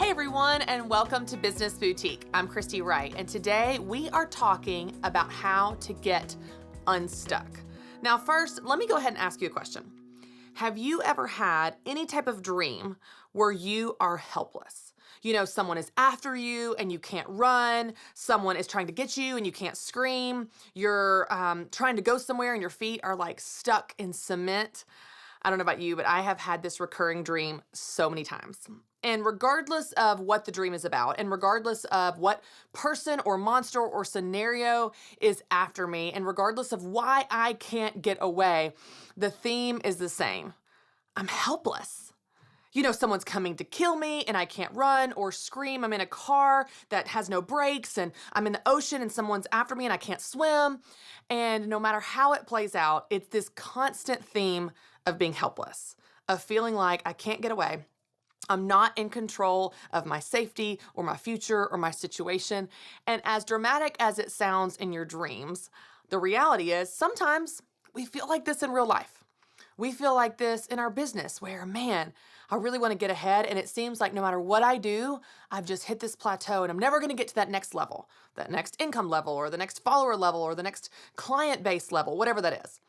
Hey everyone, and welcome to Business Boutique. I'm Christy Wright, and today we are talking about how to get unstuck. Now first, let me go ahead and ask you a question. Have you ever had any type of dream where you are helpless? You know, someone is after you and you can't run. Someone is trying to get you and you can't scream. You're trying to go somewhere and your feet are like stuck in cement. I don't know about you, but I have had this recurring dream so many times. And regardless of what the dream is about, and regardless of what person or monster or scenario is after me, and regardless of why I can't get away, the theme is the same. I'm helpless. You know, someone's coming to kill me and I can't run or scream. I'm in a car that has no brakes and I'm in the ocean and someone's after me and I can't swim. And no matter how it plays out, it's this constant theme of being helpless, of feeling like I can't get away. I'm not in control of my safety or my future or my situation. And as dramatic as it sounds in your dreams, the reality is sometimes we feel like this in real life. We feel like this in our business where, man, I really want to get ahead. And it seems like no matter what I do, I've just hit this plateau and I'm never going to get to that next level, that next income level or the next follower level or the next client base level, whatever that is.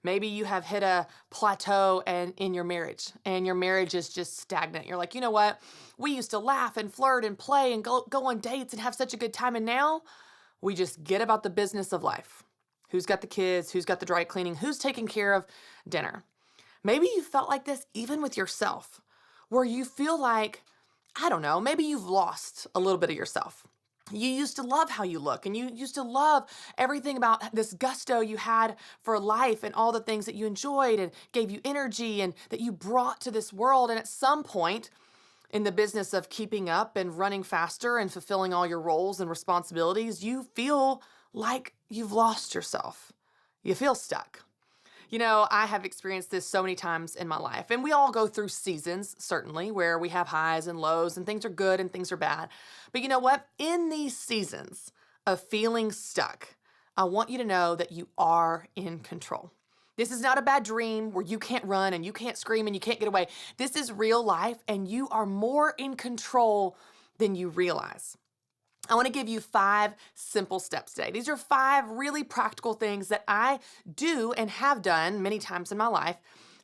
Maybe you have hit a plateau in your marriage and your marriage is just stagnant. You're like, you know what? We used to laugh and flirt and play and go on dates and have such a good time. And now we just get about the business of life. Who's got the kids? Who's got the dry cleaning? Who's taking care of dinner? Maybe you felt like this even with yourself, where you feel like, I don't know, maybe you've lost a little bit of yourself. You used to love how you look and you used to love everything about this gusto you had for life and all the things that you enjoyed and gave you energy and that you brought to this world. And at some point in the business of keeping up and running faster and fulfilling all your roles and responsibilities, you feel like you've lost yourself. You feel stuck. You know, I have experienced this so many times in my life, and we all go through seasons, certainly, where we have highs and lows, and things are good and things are bad. But you know what? In these seasons of feeling stuck, I want you to know that you are in control. This is not a bad dream where you can't run and you can't scream and you can't get away. This is real life, and you are more in control than you realize. I want to give you 5 simple steps today. These are 5 really practical things that I do and have done many times in my life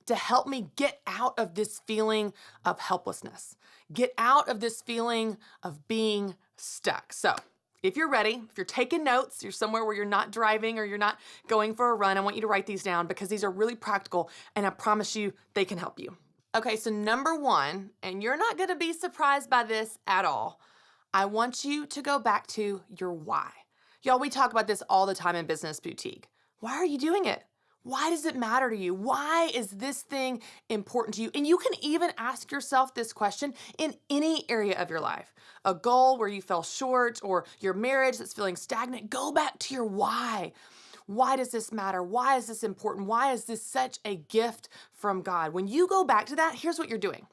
to help me get out of this feeling of helplessness, get out of this feeling of being stuck. So if you're ready, if you're taking notes, you're somewhere where you're not driving or you're not going for a run, I want you to write these down because these are really practical and I promise you they can help you. Okay, so number 1, and you're not going to be surprised by this at all, I want you to go back to your why. Y'all, we talk about this all the time in Business Boutique. Why are you doing it? Why does it matter to you? Why is this thing important to you? And you can even ask yourself this question in any area of your life. A goal where you fell short or your marriage that's feeling stagnant, go back to your why. Why does this matter? Why is this important? Why is this such a gift from God? When you go back to that, here's what you're doing.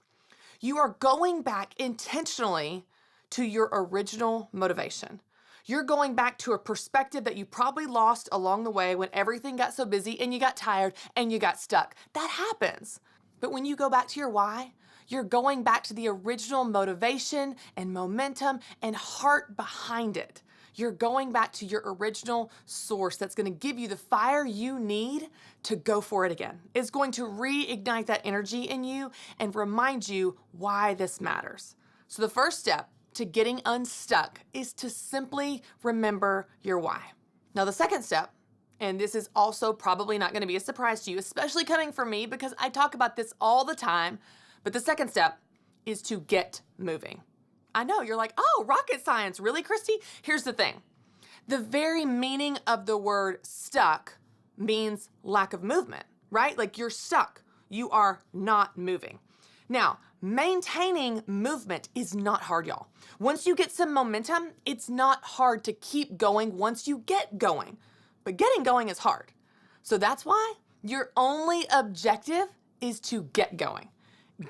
You are going back intentionally to your original motivation. You're going back to a perspective that you probably lost along the way when everything got so busy and you got tired and you got stuck. That happens. But when you go back to your why, you're going back to the original motivation and momentum and heart behind it. You're going back to your original source that's going to give you the fire you need to go for it again. It's going to reignite that energy in you and remind you why this matters. So the first step to getting unstuck is to simply remember your why. Now, the second step, and this is also probably not going to be a surprise to you, especially coming from me because I talk about this all the time, but the second step is to get moving. I know, you're like, oh, rocket science, really, Christy? Here's the thing. The very meaning of the word stuck means lack of movement, right? Like you're stuck. You are not moving. Now, maintaining movement is not hard, y'all. Once you get some momentum, it's not hard to keep going once you get going. But getting going is hard. So that's why your only objective is to get going,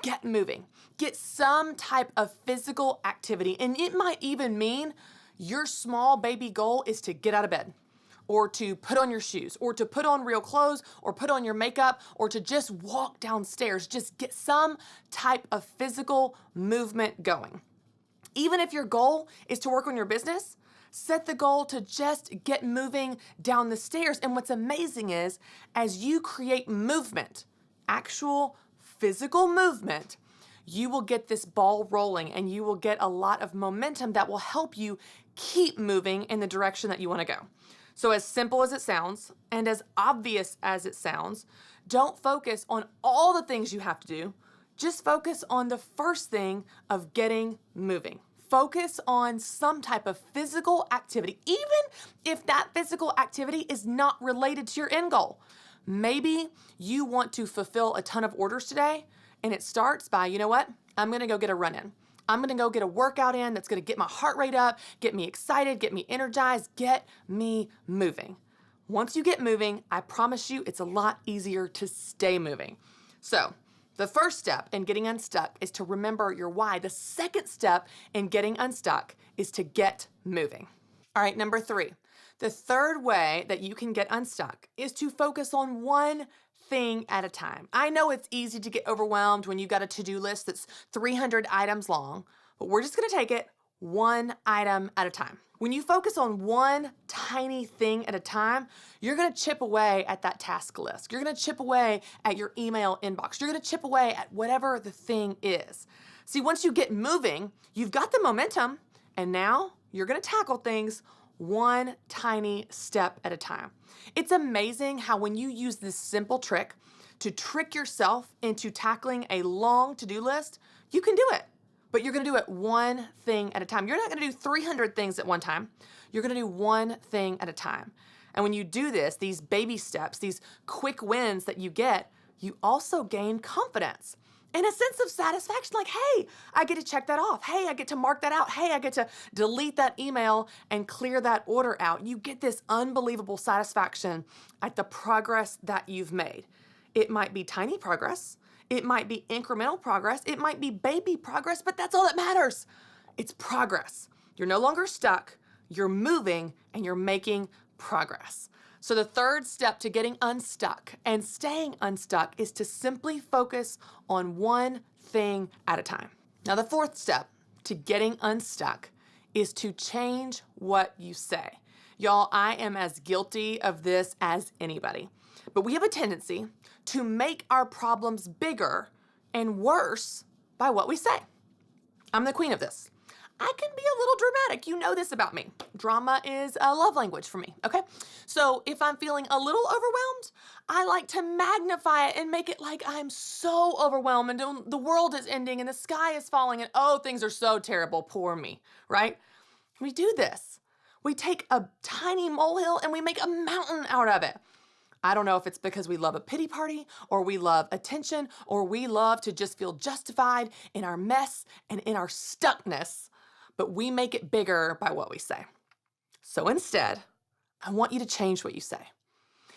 get moving, get some type of physical activity. And it might even mean your small baby goal is to get out of bed, or to put on your shoes, or to put on real clothes, or put on your makeup, or to just walk downstairs. Just get some type of physical movement going. Even if your goal is to work on your business, set the goal to just get moving down the stairs. And what's amazing is, as you create movement, actual physical movement, you will get this ball rolling and you will get a lot of momentum that will help you keep moving in the direction that you want to go. So as simple as it sounds and as obvious as it sounds, don't focus on all the things you have to do. Just focus on the first thing of getting moving. Focus on some type of physical activity, even if that physical activity is not related to your end goal. Maybe you want to fulfill a ton of orders today, and it starts by, you know what? I'm gonna go get a run in. I'm gonna go get a workout in that's gonna get my heart rate up, get me excited, get me energized, get me moving. Once you get moving, I promise you it's a lot easier to stay moving. So, the first step in getting unstuck is to remember your why. The second step in getting unstuck is to get moving. All right, number 3. The third way that you can get unstuck is to focus on one thing at a time. I know it's easy to get overwhelmed when you've got a to-do list that's 300 items long, but we're just gonna take it one item at a time. When you focus on one tiny thing at a time, you're gonna chip away at that task list. You're gonna chip away at your email inbox. You're gonna chip away at whatever the thing is. See, once you get moving, you've got the momentum, and now you're gonna tackle things one tiny step at a time. It's amazing how when you use this simple trick to trick yourself into tackling a long to-do list, you can do it. But you're gonna do it one thing at a time. You're not gonna do 300 things at one time. You're gonna do one thing at a time. And when you do this, these baby steps, these quick wins that you get, you also gain confidence and a sense of satisfaction, like, hey, I get to check that off. Hey, I get to mark that out. Hey, I get to delete that email and clear that order out. You get this unbelievable satisfaction at the progress that you've made. It might be tiny progress. It might be incremental progress. It might be baby progress, but that's all that matters. It's progress. You're no longer stuck. You're moving and you're making progress. So the third step to getting unstuck and staying unstuck is to simply focus on one thing at a time. Now, the fourth step to getting unstuck is to change what you say. Y'all, I am as guilty of this as anybody, but we have a tendency to make our problems bigger and worse by what we say. I'm the queen of this. I can be a little dramatic. You know this about me. Drama is a love language for me, okay? So if I'm feeling a little overwhelmed, I like to magnify it and make it like I'm so overwhelmed and the world is ending and the sky is falling and oh, things are so terrible, poor me, right? We do this. We take a tiny molehill and we make a mountain out of it. I don't know if it's because we love a pity party or we love attention or we love to just feel justified in our mess and in our stuckness, but we make it bigger by what we say. So instead, I want you to change what you say.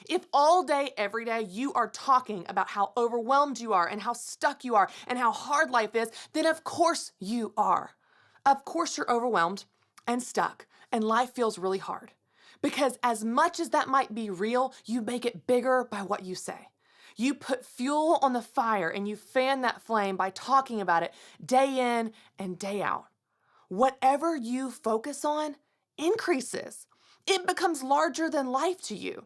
If all day, every day, you are talking about how overwhelmed you are and how stuck you are and how hard life is, then of course you are. Of course you're overwhelmed and stuck and life feels really hard. Because as much as that might be real, you make it bigger by what you say. You put fuel on the fire and you fan that flame by talking about it day in and day out. Whatever you focus on increases. It becomes larger than life to you.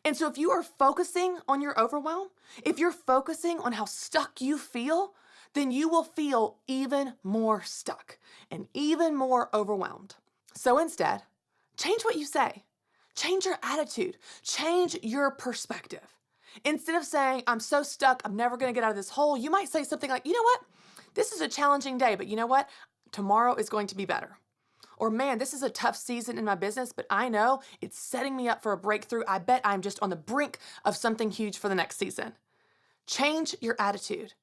And so if you are focusing on your overwhelm, if you're focusing on how stuck you feel, then you will feel even more stuck and even more overwhelmed. So instead, change what you say. Change your attitude. Change your perspective. Instead of saying, I'm so stuck, I'm never going to get out of this hole, you might say something like, you know what? This is a challenging day, but you know what? Tomorrow is going to be better. Or man, this is a tough season in my business, but I know it's setting me up for a breakthrough. I bet I'm just on the brink of something huge for the next season. Change your attitude.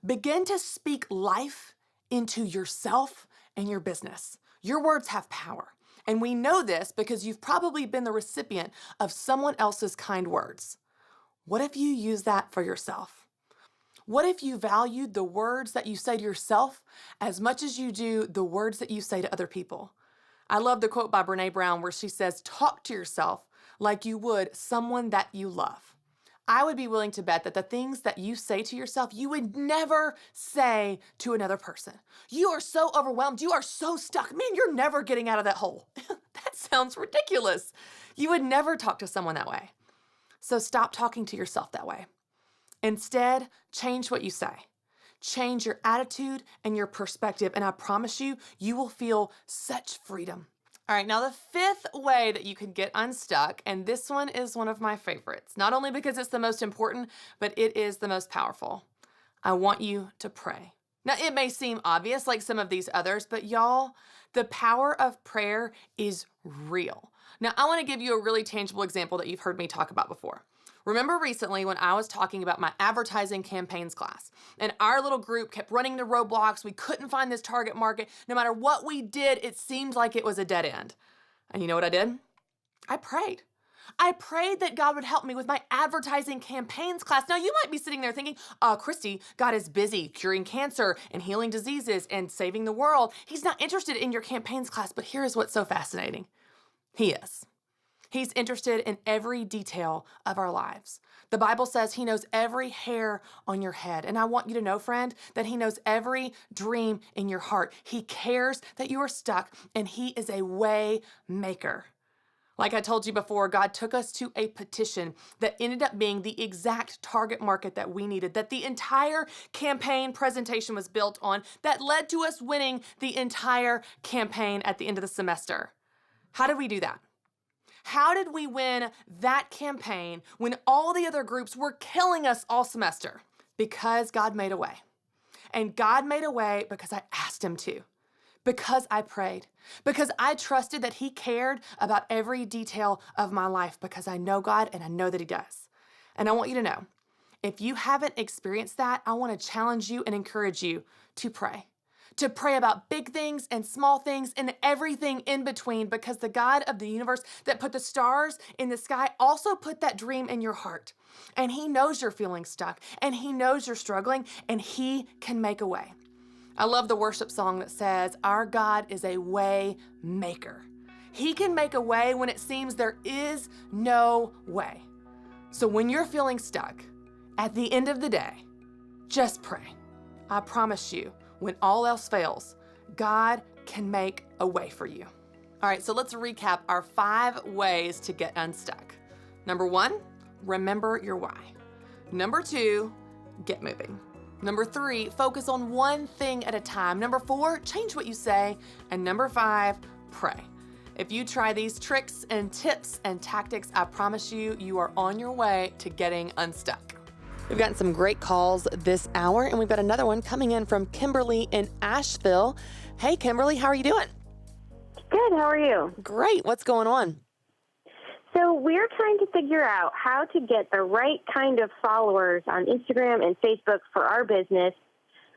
Begin to speak life into yourself and your business. Your words have power. And we know this because you've probably been the recipient of someone else's kind words. What if you use that for yourself? What if you valued the words that you say to yourself as much as you do the words that you say to other people? I love the quote by Brene Brown where she says, talk to yourself like you would someone that you love. I would be willing to bet that the things that you say to yourself, you would never say to another person. You are so overwhelmed. You are so stuck. Man, you're never getting out of that hole. That sounds ridiculous. You would never talk to someone that way. So stop talking to yourself that way. Instead, change what you say. Change your attitude and your perspective, and I promise you, you will feel such freedom. All right, now the fifth way that you can get unstuck, and this one is one of my favorites, not only because it's the most important, but it is the most powerful. I want you to pray. Now, it may seem obvious like some of these others, but y'all, the power of prayer is real. Now, I want to give you a really tangible example that you've heard me talk about before. Remember recently when I was talking about my advertising campaigns class, and our little group kept running into roadblocks. We couldn't find this target market. No matter what we did, it seemed like it was a dead end. And you know what I did? I prayed. I prayed that God would help me with my advertising campaigns class. Now, you might be sitting there thinking, Christy, God is busy curing cancer and healing diseases and saving the world. He's not interested in your campaigns class, but here is what's so fascinating. He is. He's interested in every detail of our lives. The Bible says he knows every hair on your head. And I want you to know, friend, that he knows every dream in your heart. He cares that you are stuck, and he is a way maker. Like I told you before, God took us to a petition that ended up being the exact target market that we needed, that the entire campaign presentation was built on, that led to us winning the entire campaign at the end of the semester. How did we do that? How did we win that campaign when all the other groups were killing us all semester? Because God made a way. And God made a way because I asked him to. Because I prayed. Because I trusted that he cared about every detail of my life, because I know God and I know that he does. And I want you to know, if you haven't experienced that, I want to challenge you and encourage you to pray. To pray about big things and small things and everything in between, because the God of the universe that put the stars in the sky also put that dream in your heart. And he knows you're feeling stuck, and he knows you're struggling, and he can make a way. I love the worship song that says, our God is a way maker. He can make a way when it seems there is no way. So when you're feeling stuck, at the end of the day, just pray. I promise you, when all else fails, God can make a way for you. All right, so let's recap our 5 ways to get unstuck. Number 1, remember your why. Number 2, get moving. Number 3, focus on one thing at a time. Number 4, change what you say. And number 5, pray. If you try these tricks and tips and tactics, I promise you, you are on your way to getting unstuck. We've gotten some great calls this hour, and we've got another one coming in from Kimberly in Asheville. Hey, Kimberly, how are you doing? Good. How are you? Great. What's going on? So we're trying to figure out how to get the right kind of followers on Instagram and Facebook for our business.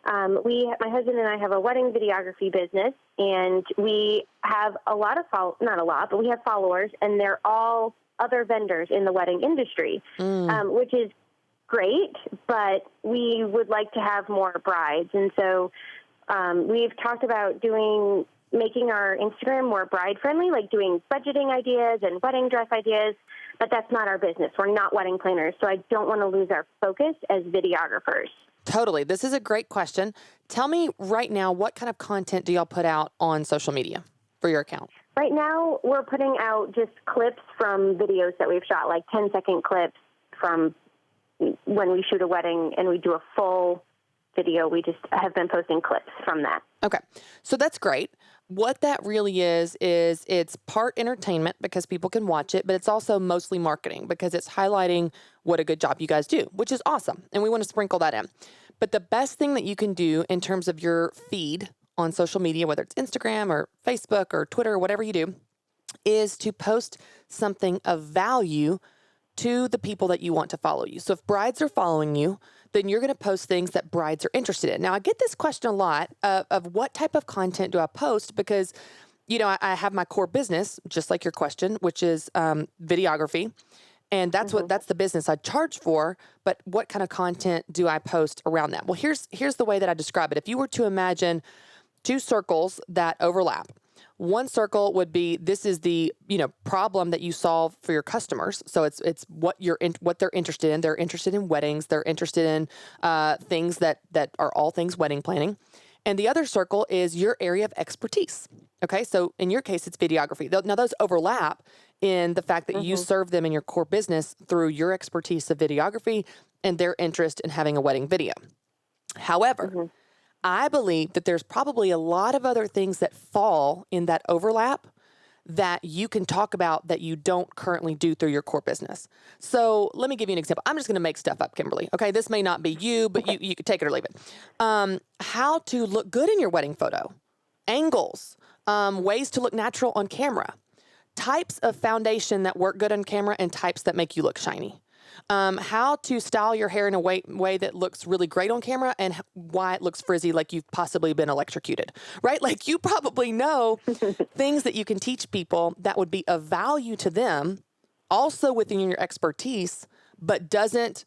My husband and I have a wedding videography business, and we have a lot of not a lot, but we have followers, and they're all other vendors in the wedding industry, which is great, but we would like to have more brides. And so we've talked about making our Instagram more bride-friendly, like doing budgeting ideas and wedding dress ideas, but that's not our business. We're not wedding planners, so I don't want to lose our focus as videographers. Totally. This is a great question. Tell me right now, what kind of content do y'all put out on social media for your account? Right now, we're putting out just clips from videos that we've shot, like 10-second clips from when we shoot a wedding and we do a full video. We just have been posting clips from that. Okay. So that's great. What that really is it's part entertainment because people can watch it, but it's also mostly marketing because it's highlighting what a good job you guys do, which is awesome. And we want to sprinkle that in. But the best thing that you can do in terms of your feed on social media, whether it's Instagram or Facebook or Twitter or whatever you do, is to post something of value to the people that you want to follow you. So if brides are following you, then you're going to post things that brides are interested in. Now, I get this question a lot of what type of content do I post? Because, you know, I have my core business, just like your question, which is videography. And that's that's the business I charge for. But what kind of content do I post around that? Well, here's the way that I describe it. If you were to imagine 2 circles that overlap, One circle would be, this is the, problem that you solve for your customers. So it's what what they're interested in. They're interested in weddings. They're interested in things that are all things wedding planning. And the other circle is your area of expertise. Okay. So in your case, it's videography. Now those overlap in the fact that you serve them in your core business through your expertise of videography and their interest in having a wedding video. However, I believe that there's probably a lot of other things that fall in that overlap that you can talk about that you don't currently do through your core business. So let me give you an example. I'm just going to make stuff up, Kimberly. Okay, this may not be you, but you could take it or leave it. How to look good in your wedding photo, angles, ways to look natural on camera, types of foundation that work good on camera and types that make you look shiny. How to style your hair in a way that looks really great on camera and why it looks frizzy like you've possibly been electrocuted, right? Like you probably know things that you can teach people that would be of value to them, also within your expertise, but doesn't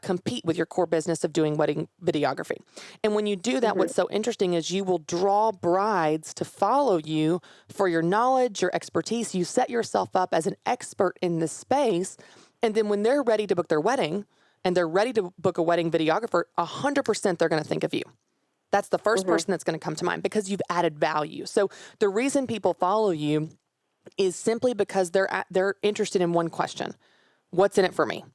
compete with your core business of doing wedding videography. And when you do that, what's so interesting is you will draw brides to follow you for your knowledge, your expertise. You set yourself up as an expert in this space. And then when they're ready to book their wedding and they're ready to book a wedding videographer, 100% they're going to think of you. That's the first person that's going to come to mind because you've added value. So the reason people follow you is simply because they're interested in one question. What's in it for me?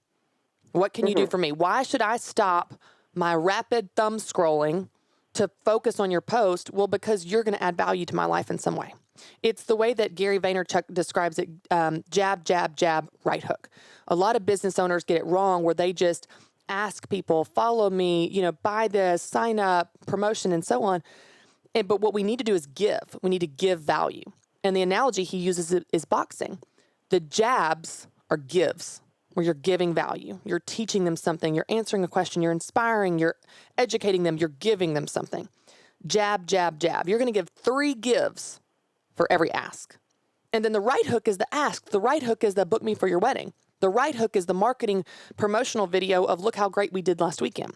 What can you do for me? Why should I stop my rapid thumb scrolling to focus on your post? Well, because you're going to add value to my life in some way. It's the way that Gary Vaynerchuk describes it, jab, jab, jab, right hook. A lot of business owners get it wrong where they just ask people, follow me, buy this, sign up, promotion, and so on. But what we need to do is give. We need to give value. And the analogy he uses is boxing. The jabs are gives, where you're giving value. You're teaching them something. You're answering a question. You're inspiring. You're educating them. You're giving them something. Jab, jab, jab. You're going to give 3 gives for every ask. And then the right hook is the ask. The right hook is the book me for your wedding. The right hook is the marketing promotional video of look how great we did last weekend.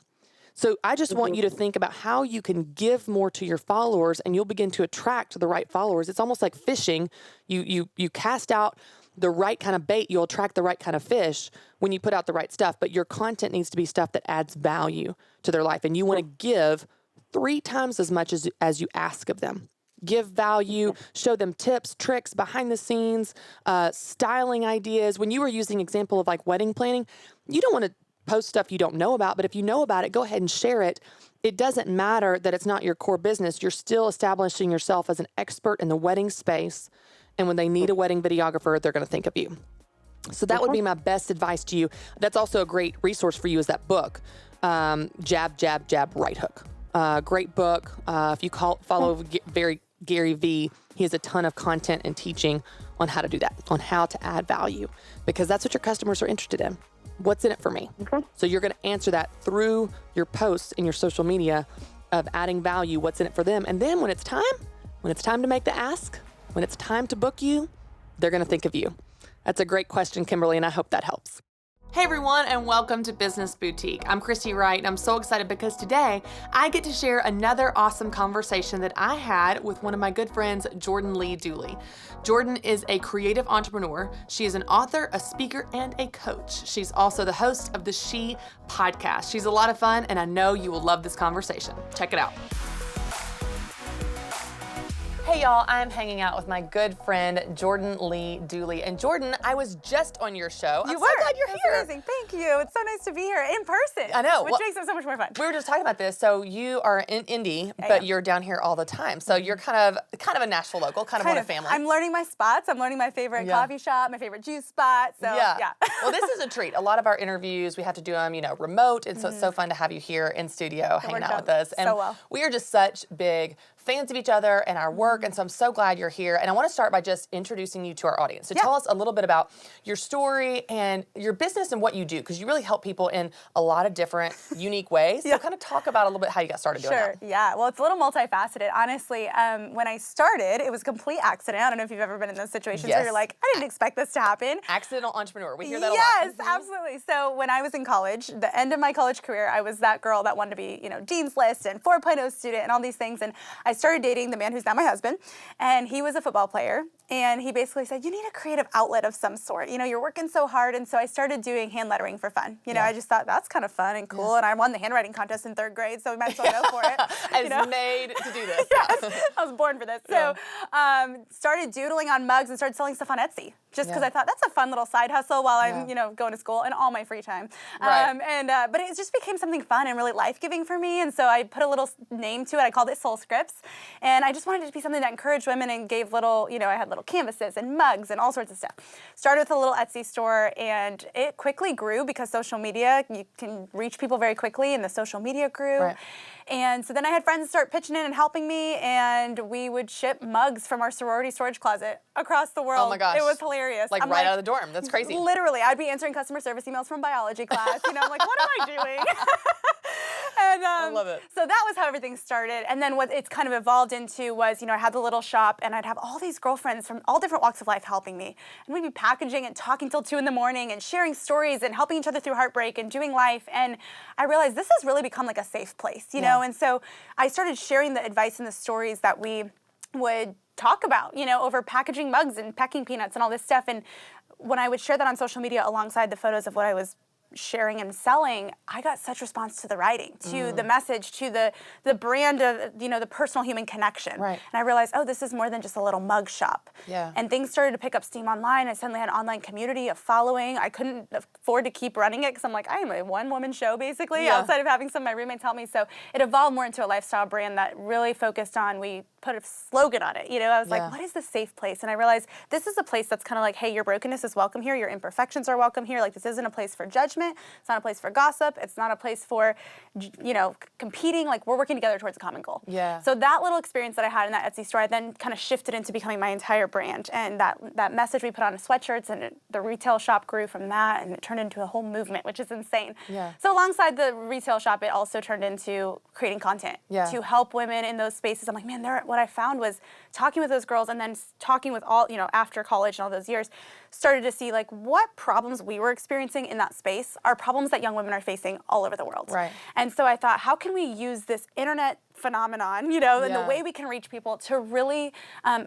So I just want you to think about how you can give more to your followers and you'll begin to attract the right followers. It's almost like fishing. You cast out the right kind of bait, you'll attract the right kind of fish when you put out the right stuff. But your content needs to be stuff that adds value to their life. And you want to give 3 times as much as you ask of them. Give value, show them tips, tricks, behind the scenes, styling ideas. When you were using example of like wedding planning, you don't want to post stuff you don't know about, but if you know about it, go ahead and share it. It doesn't matter that it's not your core business. You're still establishing yourself as an expert in the wedding space. And when they need a wedding videographer, they're going to think of you. So that would be my best advice to you. That's also a great resource for you is that book, Jab, Jab, Jab, Right Hook. Great book. If you follow Gary V, he has a ton of content and teaching on how to do that, on how to add value, because that's what your customers are interested in. What's in it for me? So you're going to answer that through your posts in your social media of adding value, what's in it for them. And then when it's time to make the ask, when it's time to book you, they're going to think of you. That's a great question, Kimberly, and I hope that helps. Hey everyone, and welcome to Business Boutique. I'm Christy Wright, and I'm so excited because today I get to share another awesome conversation that I had with one of my good friends, Jordan Lee Dooley. Jordan is a creative entrepreneur. She is an author, a speaker, and a coach. She's also the host of the She podcast. She's a lot of fun, and I know you will love this conversation. Check it out. Hey y'all, I'm hanging out with my good friend, Jordan Lee Dooley. And Jordan, I was just on your show. I'm so glad you're here. Amazing. Thank you. It's so nice to be here in person. I know. Which makes it so much more fun. We were just talking about this. So you are in Indy, but you're down here all the time. So you're kind of a Nashville local, kind of one of family. I'm learning my spots. I'm learning my favorite coffee shop, my favorite juice spot. So yeah. Well, this is a treat. A lot of our interviews, we have to do them, remote. And so it's so fun to have you here in studio hanging out with us. And we are just such big fans of each other and our work. And so I'm so glad you're here. And I want to start by just introducing you to our audience. So tell us a little bit about your story and your business and what you do, because you really help people in a lot of different unique ways. So kind of talk about a little bit how you got started doing that. Sure, yeah. Well, it's a little multifaceted. Honestly, when I started, it was a complete accident. I don't know if you've ever been in those situations where you're like, I didn't expect this to happen. Accidental entrepreneur. We hear that a lot. Yes, absolutely. So when I was in college, the end of my college career, I was that girl that wanted to be, Dean's List and 4.0 student and all these things. And I started dating the man who's now my husband. husband, and he was a football player. And he basically said, you need a creative outlet of some sort. You know, you're working so hard. And so I started doing hand lettering for fun. You know, I just thought that's kind of fun and cool. And I won the handwriting contest in 3rd grade, so we might as well go for it. I was made to do this. Yes, I was born for this. So started doodling on mugs and started selling stuff on Etsy. Just because I thought that's a fun little side hustle while I'm, you know, going to school and all my free time. But it just became something fun and really life-giving for me. And so I put a little name to it. I called it Soul Scripts. And I just wanted it to be something that encouraged women and gave little, you know, I had little canvases and mugs and all sorts of stuff. Started with a little Etsy store, and it quickly grew because social media, you can reach people very quickly, and the social media grew. Right. And so then I had friends start pitching in and helping me, and we would ship mugs from our sorority storage closet across the world. Oh my gosh. It was hilarious. Like right out of the dorm. That's crazy. Literally, I'd be answering customer service emails from biology class. You know, I'm like, what am I doing? And, I love it. So that was how everything started. And then what it's kind of evolved into was, you know, I had the little shop, and I'd have all these girlfriends from all different walks of life helping me. And we'd be packaging and talking till 2 in the morning and sharing stories and helping each other through heartbreak and doing life. And I realized this has really become like a safe place, you know? And so I started sharing the advice and the stories that we would talk about, you know, over packaging mugs and packing peanuts and all this stuff. And when I would share that on social media alongside the photos of what I was sharing and selling, I got such response to the writing, to the message, to the brand of, you know, the personal human connection. Right. And I realized, oh, this is more than just a little mug shop. Yeah. And things started to pick up steam online. I suddenly had an online community of following. I couldn't afford to keep running it because I'm like, I am a one-woman show basically, outside of having some of my roommates help me. So it evolved more into a lifestyle brand that really focused on, we put a slogan on it. You know, I was like, what is the safe place? And I realized this is a place that's kind of like, hey, your brokenness is welcome here. Your imperfections are welcome here. Like, this isn't a place for judgment. It's not a place for gossip. It's not a place for, you know, competing. Like, we're working together towards a common goal. Yeah. So that little experience that I had in that Etsy store, I then kind of shifted into becoming my entire brand. And that message we put on sweatshirts, and the retail shop grew from that, and it turned into a whole movement, which is insane. Yeah. So alongside the retail shop, it also turned into creating content to help women in those spaces. I'm like, man, what I found was talking with those girls, and then talking with all, you know, after college and all those years, started to see like what problems we were experiencing in that space are problems that young women are facing all over the world. Right. And so I thought, how can we use this internet phenomenon, you know, and the way we can reach people to really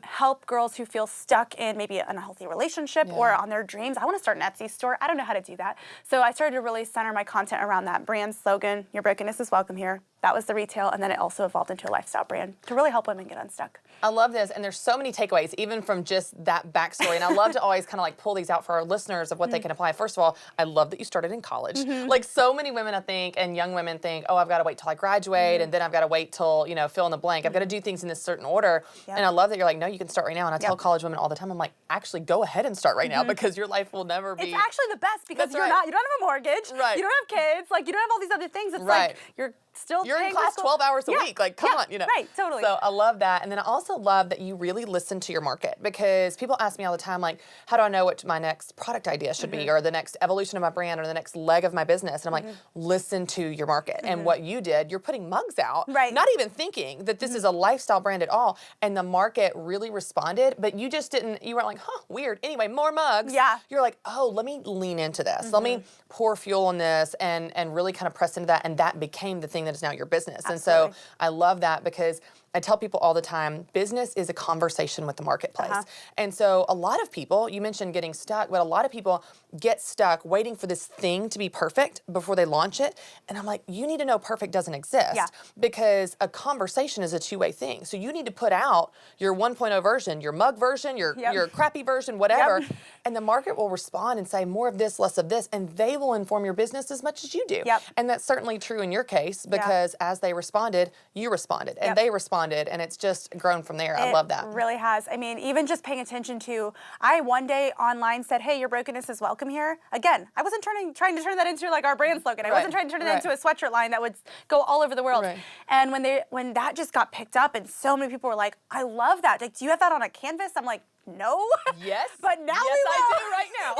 help girls who feel stuck in maybe an unhealthy relationship or on their dreams. I want to start an Etsy store. I don't know how to do that. So I started to really center my content around that brand slogan, your brokenness is welcome here. That was the retail, and then it also evolved into a lifestyle brand to really help women get unstuck. I love this, and there's so many takeaways, even from just that backstory. And I love to always kind of like pull these out for our listeners of what they can apply. First of all, I love that you started in college. Like, so many women, I think, and young women think, oh, I've got to wait till I graduate, and then I've got to wait till, you know, fill in the blank. I've got to do things in this certain order. And I love that you're like, no, you can start right now. And I tell college women all the time, I'm like, actually, go ahead and start right now, because your life will never be. It's actually the best, because you don't have a mortgage. Right. You don't have kids. Like, you don't have all these other things. It's like you're in class 12 hours a week. Like, come on, you know. Right, totally. So I love that. And then I also love that you really listen to your market, because people ask me all the time, like, how do I know what my next product idea should be, or the next evolution of my brand, or the next leg of my business? And I'm like, listen to your market. And what you did, you're putting mugs out, not even thinking that this is a lifestyle brand at all. And the market really responded, but you just didn't, you weren't like, huh, weird. Anyway, more mugs. Yeah. You're like, oh, let me lean into this. Let me pour fuel on this and really kind of press into that. And that became the thing that is now your business. Absolutely. And so I love that, because I tell people all the time, business is a conversation with the marketplace. And so a lot of people, you mentioned getting stuck, but a lot of people get stuck waiting for this thing to be perfect before they launch it. And I'm like, you need to know perfect doesn't exist, because a conversation is a two-way thing. So you need to put out your 1.0 version, your mug version, your crappy version, whatever, and the market will respond and say more of this, less of this, and they will inform your business as much as you do. And that's certainly true in your case, because as they responded, you responded, and they responded, and it's just grown from there. I love that. It really has. I mean, even just paying attention to, I one day online said, hey, your brokenness is welcome here. Again, I wasn't trying to turn that into like our brand slogan. I wasn't trying to turn it into a sweatshirt line that would go all over the world. And when that just got picked up, and so many people were like, I love that. Like, do you have that on a canvas? I'm like, no. Yes. But now yes, we will. I do right now.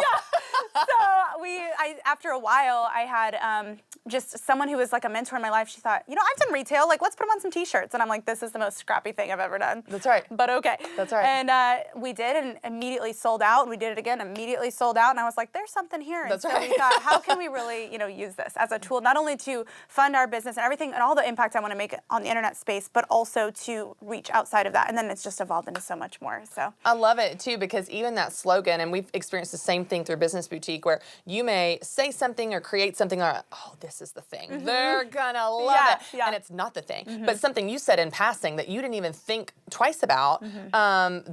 So after a while, I had just someone who was like a mentor in my life. She thought, I've done retail. Like, let's put them on some T-shirts. And I'm like, this is the most scrappy thing I've ever done. That's right. But okay. That's right. And we did, and immediately sold out. And we did it again, immediately sold out. And I was like, there's something here. And That's so right. we thought, how can we really, use this as a tool, not only to fund our business and everything and all the impact I want to make on the internet space, but also to reach outside of that. And then it's just evolved into so much more. So I love it too, because even that slogan, and we've experienced the same thing through Business Boutique, where you may say something or create something, or oh, this is the thing. They're gonna love it. Yeah. And it's not the thing. But something you said in passing that you didn't even think twice about,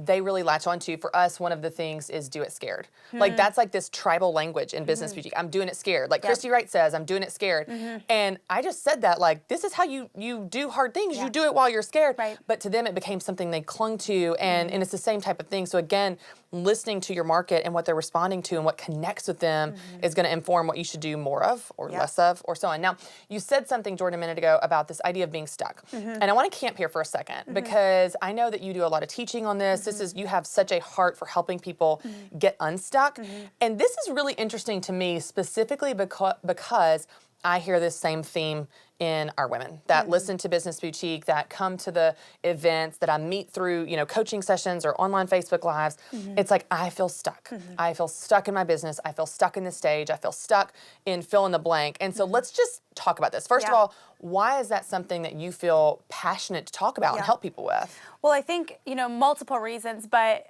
they really latch onto. For us, one of the things is do it scared. Like that's like this tribal language in Business Boutique. I'm doing it scared. Like Christy Wright says, I'm doing it scared. And I just said that, like, this is how you do hard things. You do it while you're scared. Right. But to them, it became something they clung to, and it's the same type of thing. So again, listening to your market and what they're responding to and what connects with them is going to inform what you should do more of or less of or so on. Now, you said something, Jordan, a minute ago about this idea of being stuck. And I want to camp here for a second because I know that you do a lot of teaching on this. You have such a heart for helping people get unstuck. And this is really interesting to me specifically because I hear this same theme in our women that listen to Business Boutique, that come to the events, that I meet through, coaching sessions or online Facebook Lives. It's like, I feel stuck. I feel stuck in my business. I feel stuck in the stage. I feel stuck in fill in the blank. And so let's just talk about this. First of all, why is that something that you feel passionate to talk about and help people with? Well, I think, multiple reasons, but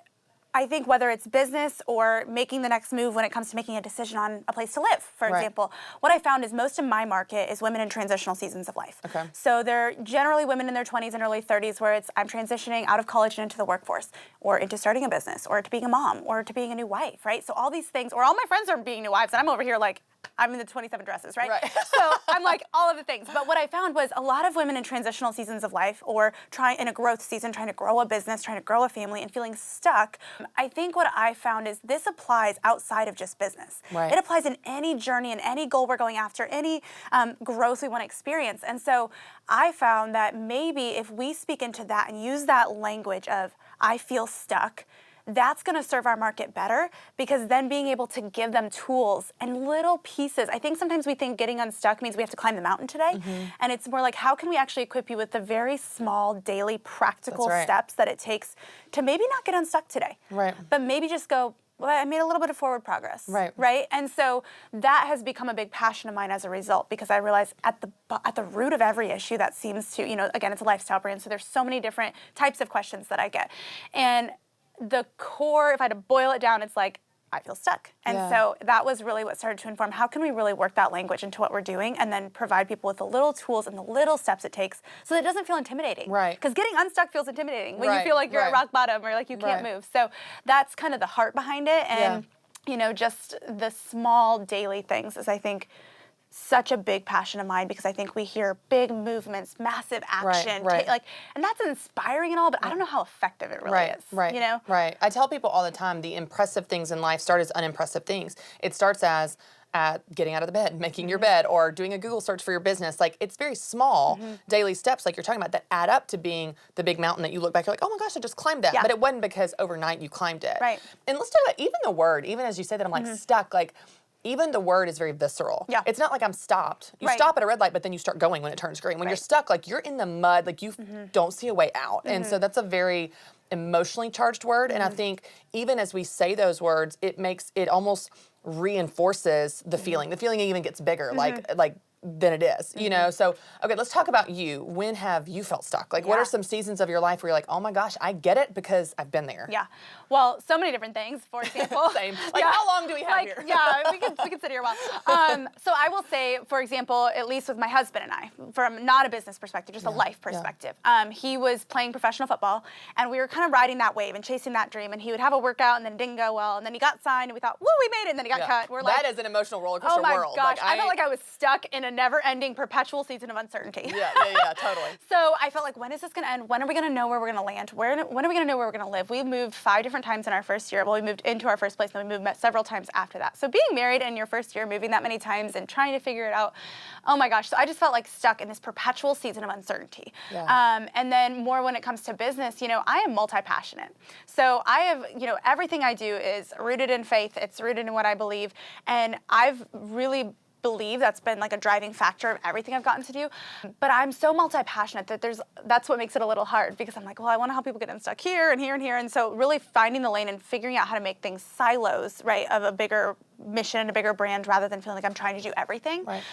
I think whether it's business or making the next move when it comes to making a decision on a place to live, for example, what I found is most of my market is women in transitional seasons of life. Okay. So they're generally women in their 20s and early 30s where I'm transitioning out of college and into the workforce, or into starting a business, or to being a mom, or to being a new wife, right? So all these things, or all my friends are being new wives, and I'm over here like, I'm in the 27 dresses, right? So I'm like all of the things. But what I found was a lot of women in transitional seasons of life, or in a growth season, trying to grow a business, trying to grow a family, and feeling stuck. I think what I found is this applies outside of just business. Right. It applies in any journey and any goal we're going after, any growth we want to experience. And so I found that maybe if we speak into that and use that language of, I feel stuck, that's going to serve our market better, because then being able to give them tools and little pieces. I think sometimes we think getting unstuck means we have to climb the mountain today. And it's more like, how can we actually equip you with the very small, daily, practical steps that it takes to maybe not get unstuck today, but maybe just go, well, I made a little bit of forward progress, right? And so that has become a big passion of mine as a result, because I realize at the root of every issue that seems to, again, it's a lifestyle brand, so there's so many different types of questions that I get. And the core, if I had to boil it down, it's like, I feel stuck. And so that was really what started to inform, how can we really work that language into what we're doing, and then provide people with the little tools and the little steps it takes so that it doesn't feel intimidating. Right. Because getting unstuck feels intimidating when you feel like you're at rock bottom or like you can't move. So that's kind of the heart behind it. And, just the small daily things is, I think, such a big passion of mine, because I think we hear big movements, massive action, and that's inspiring and all, but I don't know how effective it really is. Right. I tell people all the time, the impressive things in life start as unimpressive things. It starts as getting out of the bed, making your bed, or doing a Google search for your business. Like, it's very small daily steps, like you're talking about, that add up to being the big mountain that you look back, you're like, oh my gosh, I just climbed that. But it wasn't because overnight you climbed it. Right. And let's talk about even the word, even as you say that, I'm like stuck, like, even the word is very visceral. It's not like I'm stopped. You stop at a red light, but then you start going when it turns green. When you're stuck, like, you're in the mud, like you don't see a way out. And so that's a very emotionally charged word. And I think even as we say those words, it almost reinforces the feeling. The feeling even gets bigger, like than it is, So, okay, let's talk about you. When have you felt stuck? Like, what are some seasons of your life where you're like, oh my gosh, I get it because I've been there? Yeah. Well, so many different things. For example, Same. Like, how long do we have here? we can sit here a while. So I will say, for example, at least with my husband and I, from not a business perspective, just a life perspective. He was playing professional football, and we were kind of riding that wave and chasing that dream. And he would have a workout, and then it didn't go well, and then he got signed, and we thought, woo, we made it, and then he got cut. We're like, that is an emotional roller coaster oh my world. gosh, Like, I felt like I was stuck in a never-ending, perpetual season of uncertainty. Yeah, totally. So I felt like, when is this going to end? When are we going to know where we're going to land? When are we going to know where we're going to live? We moved 5 different times in our first year. Well, we moved into our first place, and then we moved several times after that. So being married in your first year, moving that many times and trying to figure it out, oh my gosh. So I just felt like stuck in this perpetual season of uncertainty. Yeah. And then more when it comes to business, I am multi-passionate. So I have, everything I do is rooted in faith. It's rooted in what I believe. And I've really believe that's been like a driving factor of everything I've gotten to do. But I'm so multi-passionate that that's what makes it a little hard, because I'm like, well, I want to help people get unstuck here and here and here. And so really finding the lane and figuring out how to make things silos, right, of a bigger mission and a bigger brand, rather than feeling like I'm trying to do everything. Right.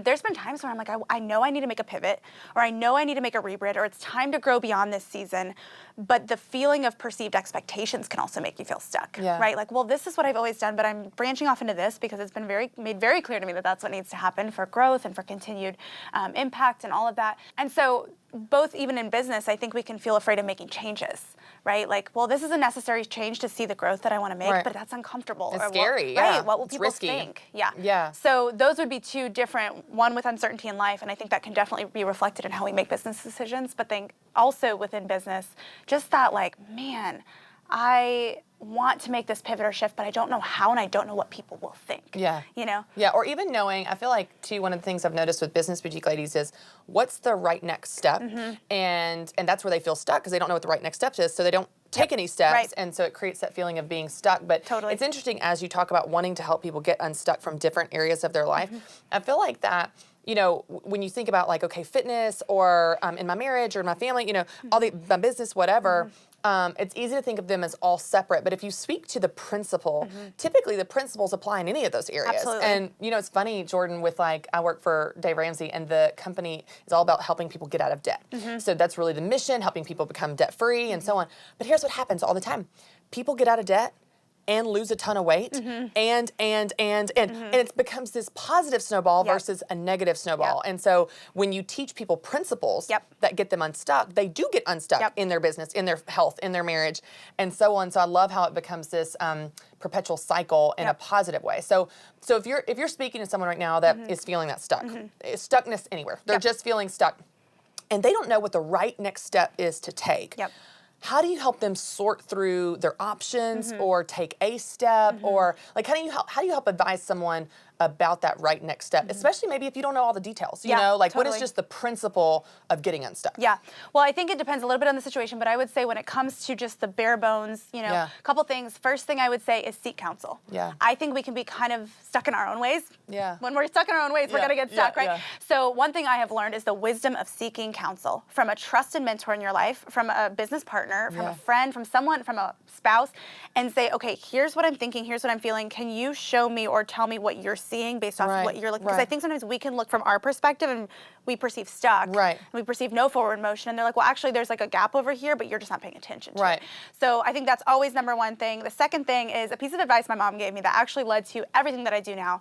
There's been times where I'm like, I know I need to make a pivot, or I know I need to make a rebrid, or it's time to grow beyond this season. But the feeling of perceived expectations can also make you feel stuck, right? Like, well, this is what I've always done, but I'm branching off into this because it's been made very clear to me that that's what needs to happen for growth and for continued impact and all of that. And so both, even in business, I think we can feel afraid of making changes, right? Like, well, this is a necessary change to see the growth that I want to make, but that's uncomfortable. It's or scary, Right, what will it's people risky. think? Yeah. Yeah. So those would be 2 different, one with uncertainty in life, and I think that can definitely be reflected in how we make business decisions, but then also within business, just that like, man, I want to make this pivot or shift, but I don't know how, and I don't know what people will think. Yeah. Yeah, or even knowing, I feel like, too, one of the things I've noticed with Business Boutique ladies is, what's the right next step? And that's where they feel stuck, because they don't know what the right next step is, so they don't take any steps, Right. and so it creates that feeling of being stuck. But Totally. it's interesting, as you talk about wanting to help people get unstuck from different areas of their life, I feel like that, when you think about, like, okay, fitness, or in my marriage, or in my family, all my business, whatever, it's easy to think of them as all separate. But if you speak to the principle, typically the principles apply in any of those areas. Absolutely. And, it's funny, Jordan, with I work for Dave Ramsey, and the company is all about helping people get out of debt. So that's really the mission, helping people become debt free and so on. But here's what happens all the time. People get out of debt and lose a ton of weight, and it becomes this positive snowball versus a negative snowball. And so when you teach people principles that get them unstuck, they do get unstuck in their business, in their health, in their marriage, and so on. So I love how it becomes this perpetual cycle in a positive way. So if you're speaking to someone right now that is feeling that stuckness anywhere, they're just feeling stuck, and they don't know what the right next step is to take. How do you help them sort through their options, or take a step, or like how do you help advise someone about that right next step, especially maybe if you don't know all the details, what is just the principle of getting unstuck? Yeah. Well, I think it depends a little bit on the situation, but I would say when it comes to just the bare bones, a couple things. First thing I would say is seek counsel. Yeah. I think we can be kind of stuck in our own ways. Yeah. When we're stuck in our own ways, we're going to get stuck, right? Yeah. So one thing I have learned is the wisdom of seeking counsel from a trusted mentor in your life, from a business partner, from a friend, from someone, from a spouse, and say, okay, here's what I'm thinking, here's what I'm feeling. Can you show me or tell me what you're seeing based off of what you're looking? Because I think sometimes we can look from our perspective and we perceive stuck. Right. And we perceive no forward motion, and they're like, well, actually, there's like a gap over here, but you're just not paying attention to it. So I think that's always number one thing. The second thing is a piece of advice my mom gave me that actually led to everything that I do now.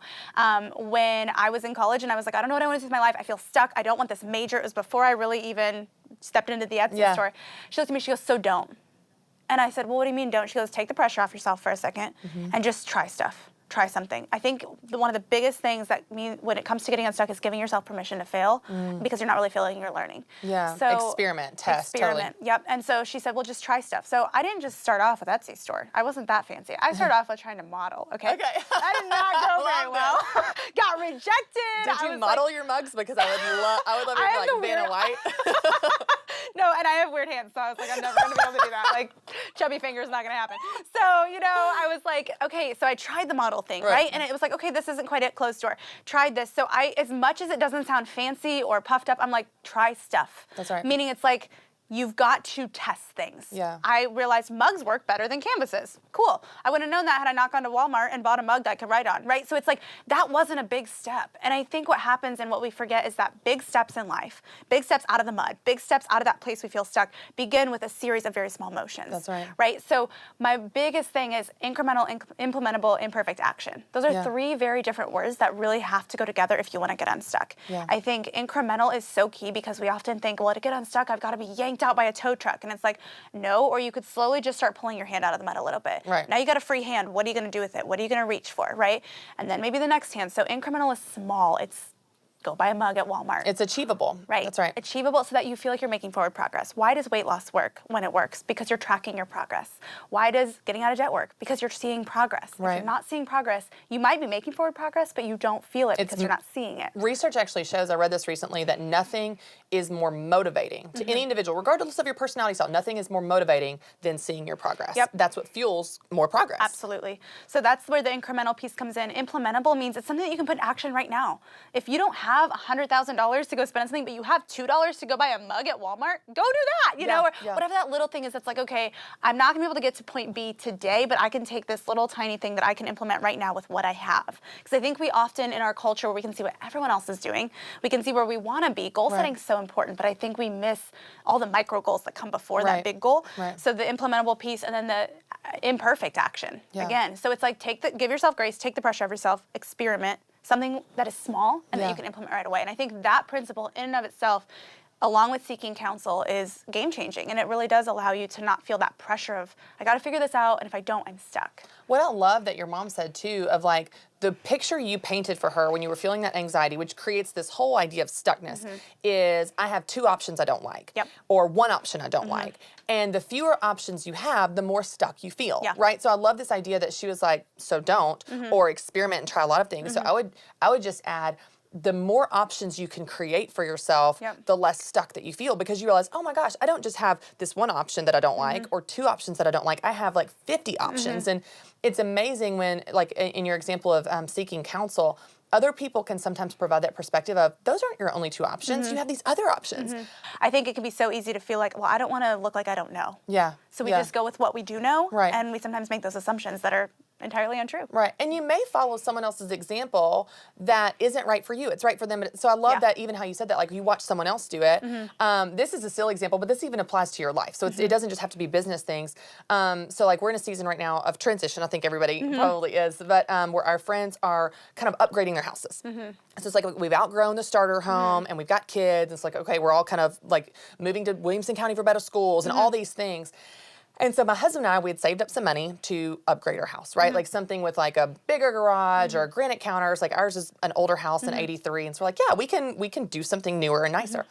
When I was in college and I was like, I don't know what I want to do with my life. I feel stuck. I don't want this major. It was before I really even stepped into the Etsy store. She looked at me, she goes, so don't. And I said, well, what do you mean don't? She goes, take the pressure off yourself for a second and just try stuff. Try something. I think one of the biggest things that when it comes to getting unstuck is giving yourself permission to fail because you're not really feeling, you're learning. Yeah. So experiment, test. Experiment. Totally. Yep. And so she said, well, just try stuff. So I didn't just start off with Etsy store. I wasn't that fancy. I started off with trying to model. Okay. Okay. That did not go very well. Got rejected. Did you model your mugs? Because I would love I have to the be like Vanna White. No, and I have weird hands, so I was like, I'm never going to be able to do that. Like, chubby fingers not going to happen. So, I was like, okay, so I tried the model thing, right? And it was like, okay, this isn't quite it, closed door. Tried this. So as much as it doesn't sound fancy or puffed up, I'm like, try stuff. That's right. Meaning it's like, you've got to test things. Yeah. I realized mugs work better than canvases. Cool. I would have known that had I not gone to Walmart and bought a mug that I could write on, right? So it's like, that wasn't a big step. And I think what happens and what we forget is that big steps in life, big steps out of the mud, big steps out of that place we feel stuck, begin with a series of very small motions. That's right. Right? So my biggest thing is incremental, implementable, imperfect action. Those are 3 very different words that really have to go together if you want to get unstuck. Yeah. I think incremental is so key because we often think, well, to get unstuck, I've got to be yanked out by a tow truck. And it's like, no, or you could slowly just start pulling your hand out of the mud a little bit. Right. Now you got a free hand. What are you going to do with it? What are you going to reach for, right? And then maybe the next hand. So incremental is small. It's Go buy a mug at Walmart. It's achievable. Right. That's right. Achievable so that you feel like you're making forward progress. Why does weight loss work when it works? Because you're tracking your progress. Why does getting out of debt work? Because you're seeing progress. Right. If you're not seeing progress, you might be making forward progress, but you don't feel it because you're not seeing it. Research actually shows, I read this recently, that nothing is more motivating to any individual, regardless of your personality style. Nothing is more motivating than seeing your progress. Yep. That's what fuels more progress. Absolutely. So that's where the incremental piece comes in. Implementable means it's something that you can put in action right now. If you don't have $100,000 to go spend on something, but you have $2 to go buy a mug at Walmart, go do that, you know, or whatever that little thing is that's like, okay, I'm not gonna be able to get to point B today, but I can take this little tiny thing that I can implement right now with what I have. Because I think we often in our culture where we can see what everyone else is doing, we can see where we wanna be. Goal setting is so important, but I think we miss all the micro goals that come before that big goal. So the implementable piece and then the imperfect action again. So it's like give yourself grace, take the pressure off yourself, experiment, something that is small and that you can implement right away. And I think that principle in and of itself, along with seeking counsel, is game changing. And it really does allow you to not feel that pressure of, I got to figure this out. And if I don't, I'm stuck. What I love that your mom said too, of like the picture you painted for her when you were feeling that anxiety, which creates this whole idea of stuckness, is I have two options I don't like, or one option I don't like. And the fewer options you have, the more stuck you feel, right? So I love this idea that she was like, so don't, or experiment and try a lot of things. So I would just add, the more options you can create for yourself, the less stuck that you feel, because you realize, oh my gosh, I don't just have this one option that I don't like or two options that I don't like. I have like 50 options. And it's amazing when, like in your example of seeking counsel, other people can sometimes provide that perspective of, those aren't your only two options. You have these other options. I think it can be so easy to feel like, well, I don't want to look like I don't know. So we just go with what we do know. And we sometimes make those assumptions that are entirely untrue. Right. And you may follow someone else's example that isn't right for you. It's right for them. So I love that, even how you said that, like you watch someone else do it. This is a silly example, but this even applies to your life. So it doesn't just have to be business things. So like we're in a season right now of transition. I think everybody probably is, but where our friends are kind of upgrading their houses. So it's like we've outgrown the starter home and we've got kids. It's like, okay, we're all kind of like moving to Williamson County for better schools and all these things. And so my husband and I, we had saved up some money to upgrade our house, right? Like something with like a bigger garage or granite counters. Like ours is an older house in '83. And so we're like, yeah, we can do something newer and nicer.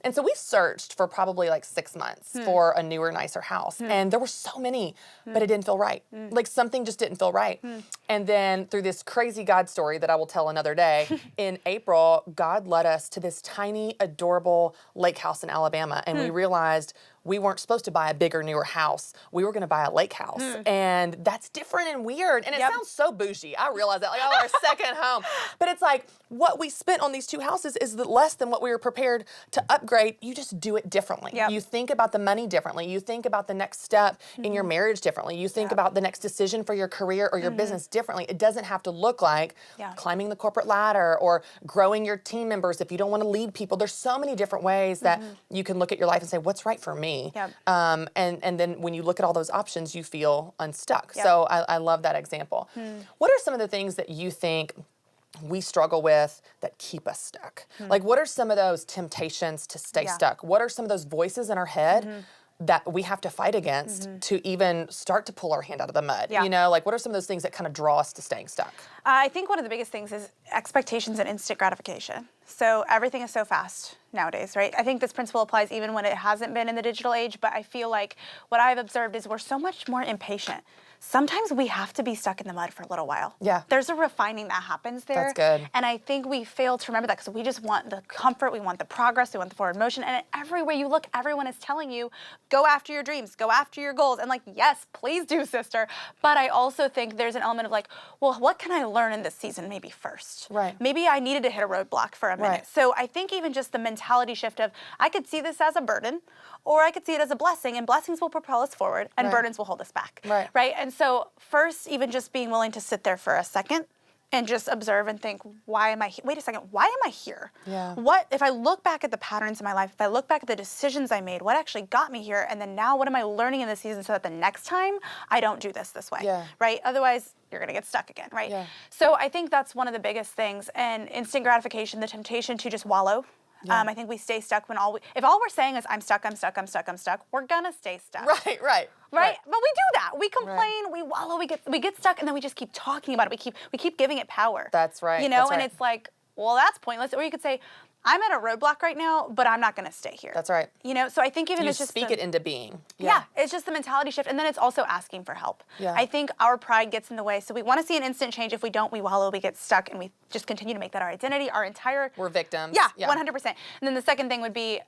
And so we searched for probably like 6 months for a newer, nicer house. And there were so many, but it didn't feel right. Like something just didn't feel right. And then through this crazy God story that I will tell another day, in April, God led us to this tiny, adorable lake house in Alabama. And we realized we weren't supposed to buy a bigger, newer house. We were going to buy a lake house. And that's different and weird. And it sounds so bougie. I realize that, like, oh, our second home. But it's like, what we spent on these two houses is less than what we were prepared to upgrade. You just do it differently. You think about the money differently. You think about the next step in your marriage differently. You think about the next decision for your career or your business differently. It doesn't have to look like climbing the corporate ladder or growing your team members if you don't want to lead people. There's so many different ways that you can look at your life and say, what's right for me? And then when you look at all those options, you feel unstuck. So I love that example. What are some of the things that you think we struggle with that keep us stuck? Like, what are some of those temptations to stay stuck? What are some of those voices in our head that we have to fight against to even start to pull our hand out of the mud? You know, like what are some of those things that kind of draw us to staying stuck? I think one of the biggest things is expectations and instant gratification. So everything is so fast nowadays, right? I think this principle applies even when it hasn't been in the digital age, but I feel like what I've observed is we're so much more impatient. Sometimes we have to be stuck in the mud for a little while. There's a refining that happens there. That's good. And I think we fail to remember that because we just want the comfort, we want the progress, we want the forward motion. And everywhere you look, everyone is telling you, go after your dreams, go after your goals. And like, yes, please do, sister. But I also think there's an element of like, well, what can I learn in this season maybe first? Maybe I needed to hit a roadblock for a minute. So I think even just the mentality shift of, I could see this as a burden, or I could see it as a blessing, and blessings will propel us forward, and burdens will hold us back. Right? And so first, even just being willing to sit there for a second and just observe and think, why am I here? Wait a second, why am I here? What, if I look back at the patterns in my life, if I look back at the decisions I made, what actually got me here? And then now what am I learning in this season so that the next time I don't do this way, right? Otherwise, you're gonna get stuck again, right? So I think that's one of the biggest things. And instant gratification, the temptation to just wallow. I think we stay stuck when if all we're saying is I'm stuck, we're gonna stay stuck. Right? But we do that. We complain, we wallow, we get stuck, and then we just keep talking about it. We keep giving it power. That's right. You know, and it's like, well, that's pointless. Or you could say, I'm at a roadblock right now, but I'm not going to stay here. That's right. You know, so I think even You it's just speak it into being. Yeah, it's just the mentality shift. And then it's also asking for help. Yeah. I think our pride gets in the way. So we want to see an instant change. If we don't, we wallow, we get stuck, and we just continue to make that our identity, our entire... We're victims. Yeah, 100%. And then the second thing would be,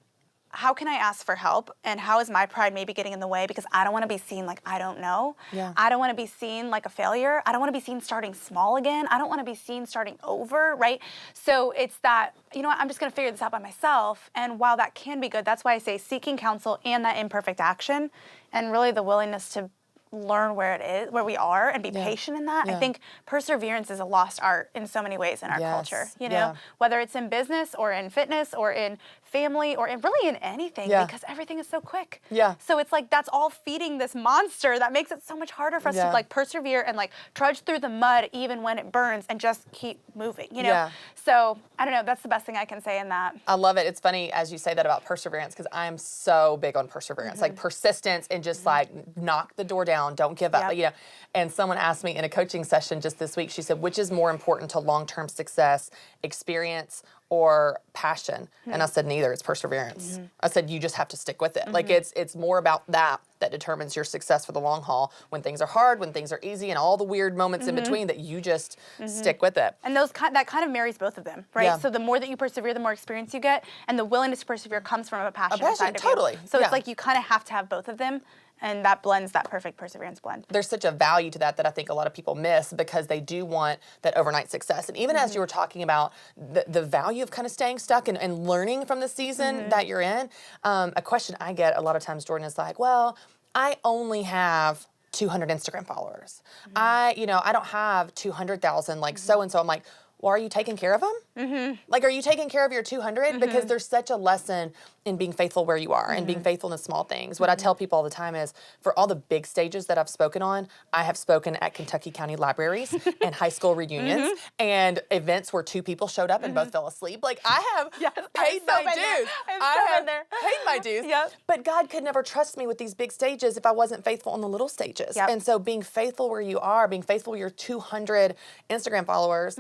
how can I ask for help? And how is my pride maybe getting in the way? Because I don't want to be seen like I don't know. Yeah. I don't want to be seen like a failure. I don't want to be seen starting small again. I don't want to be seen starting over, right? So it's that, you know what, I'm just going to figure this out by myself. And while that can be good, that's why I say seeking counsel and that imperfect action, and really the willingness to learn where it is, where we are, and be patient in that. Yeah. I think perseverance is a lost art in so many ways in our culture, you know, whether it's in business or in fitness or in family or in really in anything, because everything is so quick. Yeah. So it's like that's all feeding this monster that makes it so much harder for us to like persevere and like trudge through the mud even when it burns and just keep moving, you know? Yeah. So I don't know, that's the best thing I can say in that. I love it. It's funny as you say that about perseverance, because I'm so big on perseverance, like persistence, and just like knock the door down, don't give up, you know. And someone asked me in a coaching session just this week, she said, which is more important to long-term success, experience or passion? And I said, neither. It's perseverance. I said, you just have to stick with it. Like it's more about that determines your success for the long haul. When things are hard, when things are easy, and all the weird moments in between, that you just stick with it. And that kind of marries both of them, right? Yeah. So the more that you persevere, the more experience you get, and the willingness to persevere comes from a passion inside of totally. you. So it's like you kind of have to have both of them, and that blends that perfect perseverance blend. There's such a value to that I think a lot of people miss, because they do want that overnight success. And even as you were talking about the value of kind of staying stuck and learning from the season that you're in, a question I get a lot of times, Jordan, is like, well, I only have 200 Instagram followers. I don't have 200,000 like so-and-so. I'm like, well, are you taking care of them? Like, are you taking care of your 200? Because there's such a lesson in being faithful where you are and being faithful in the small things. What I tell people all the time is, for all the big stages that I've spoken on, I have spoken at Kentucky County Libraries and high school reunions and events where 2 people showed up and both fell asleep. Like, I have paid my dues. I have paid my dues. But God could never trust me with these big stages if I wasn't faithful on the little stages. And so being faithful where you are, being faithful with your 200 Instagram followers,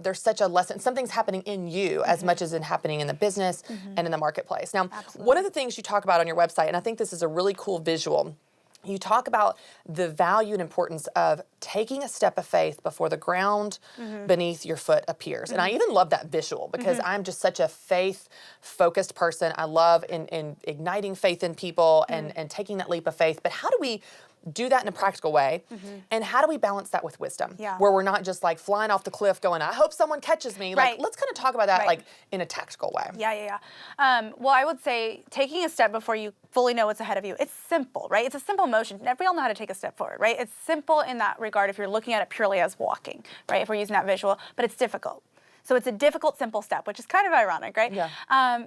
there's such a lesson. Something's happening in you as much as it's happening in the business and in the marketplace. Now, one of the things you talk about on your website, and I think this is a really cool visual, you talk about the value and importance of taking a step of faith before the ground beneath your foot appears. And I even love that visual, because I'm just such a faith-focused person. I love in igniting faith in people and taking that leap of faith. But how do we do that in a practical way? And how do we balance that with wisdom? Where we're not just like flying off the cliff going, I hope someone catches me. Like, let's kind of talk about that like in a tactical way. Well, I would say taking a step before you fully know what's ahead of you. It's simple, right? It's a simple motion. We all know how to take a step forward, right? It's simple in that regard if you're looking at it purely as walking, right? If we're using that visual, but it's difficult. So it's a difficult, simple step, which is kind of ironic, right?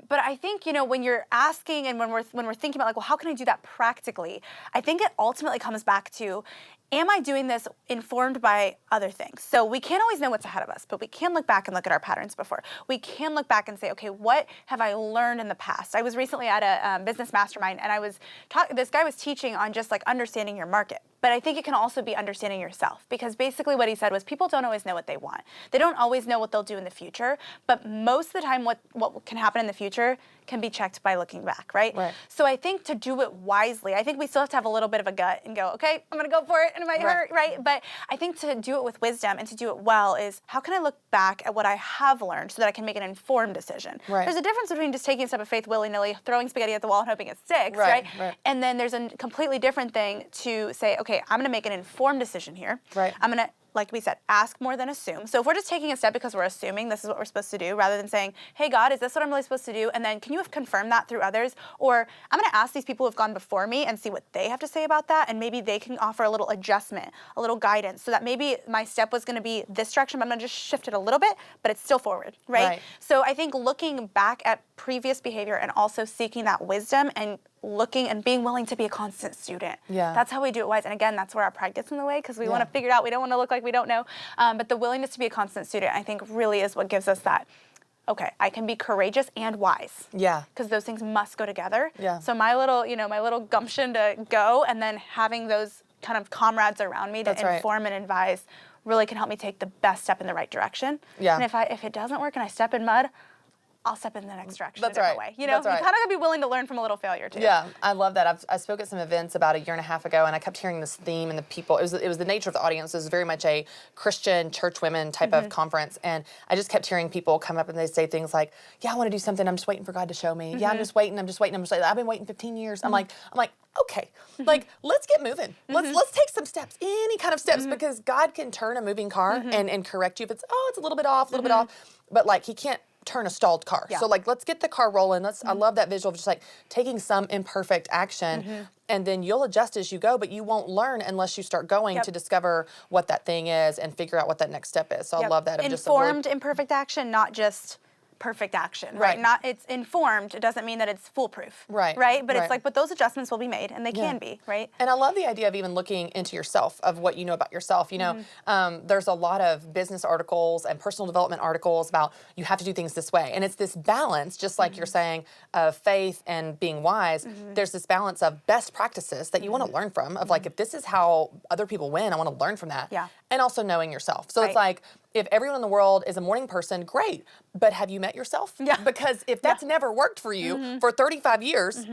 But I think, when you're asking and when we're thinking about like, well, how can I do that practically? I think it ultimately comes back to, am I doing this informed by other things? So we can't always know what's ahead of us, but we can look back and look at our patterns before. We can look back and say, okay, what have I learned in the past? I was recently at a business mastermind, and this guy was teaching on just like understanding your market. But I think it can also be understanding yourself, because basically what he said was people don't always know what they want. They don't always know what they'll do in the future, but most of the time what can happen in the future can be checked by looking back, right? So I think to do it wisely, I think we still have to have a little bit of a gut and go, okay, I'm gonna go for it, and it might hurt, right? But I think to do it with wisdom and to do it well is, how can I look back at what I have learned so that I can make an informed decision? There's a difference between just taking a step of faith willy-nilly, throwing spaghetti at the wall and hoping it sticks, right? And then there's a completely different thing to say, okay, I'm gonna make an informed decision here. I'm gonna, like we said, ask more than assume. So if we're just taking a step because we're assuming this is what we're supposed to do, rather than saying, hey God, is this what I'm really supposed to do? And then can you have confirmed that through others? Or I'm gonna ask these people who've gone before me and see what they have to say about that, and maybe they can offer a little adjustment, a little guidance, so that maybe my step was gonna be this direction, but I'm gonna just shift it a little bit, but it's still forward, right? So I think looking back at previous behavior and also seeking that wisdom and looking and being willing to be a constant student. That's how we do it wise. And again, that's where our pride gets in the way, because we want to figure it out. We don't want to look like we don't know. But the willingness to be a constant student, I think, really is what gives us that, okay, I can be courageous and wise. Because those things must go together. So my little gumption to go, and then having those kind of comrades around me to inform and advise really can help me take the best step in the right direction. Yeah. And if it doesn't work and I step in mud, I'll step in the next direction That's a different right. way. You know, That's right. you kind of gotta be willing to learn from a little failure too. Yeah, I love that. I spoke at some events about a year and a half ago, and I kept hearing this theme, and the people, it was the nature of the audience. It was very much a Christian church women type of conference, and I just kept hearing people come up and they say things like, yeah, I want to do something. I'm just waiting for God to show me. Yeah, I'm just waiting. I've been waiting 15 years. I'm like, okay, like let's get moving. Let's take some steps, any kind of steps, because God can turn a moving car and correct you if it's a little bit off, but like He can't turn a stalled car. Yeah. So like let's get the car rolling. I love that visual of just like taking some imperfect action and then you'll adjust as you go, but you won't learn unless you start going to discover what that thing is and figure out what that next step is. So I love that. Informed imperfect action, not just perfect action, right? Not it's informed. It doesn't mean that it's foolproof, Right. Right? But Right. it's like, but those adjustments will be made, and they can be, right? And I love the idea of even looking into yourself, of what you know about yourself. You know, there's a lot of business articles and personal development articles about you have to do things this way. And it's this balance, just like you're saying, of faith and being wise. There's this balance of best practices that you want to learn from, of like, if this is how other people win, I want to learn from that. Yeah. And also knowing yourself. So Right. it's like, if everyone in the world is a morning person, great. But have you met yourself? Yeah. Because if that's never worked for you for 35 years,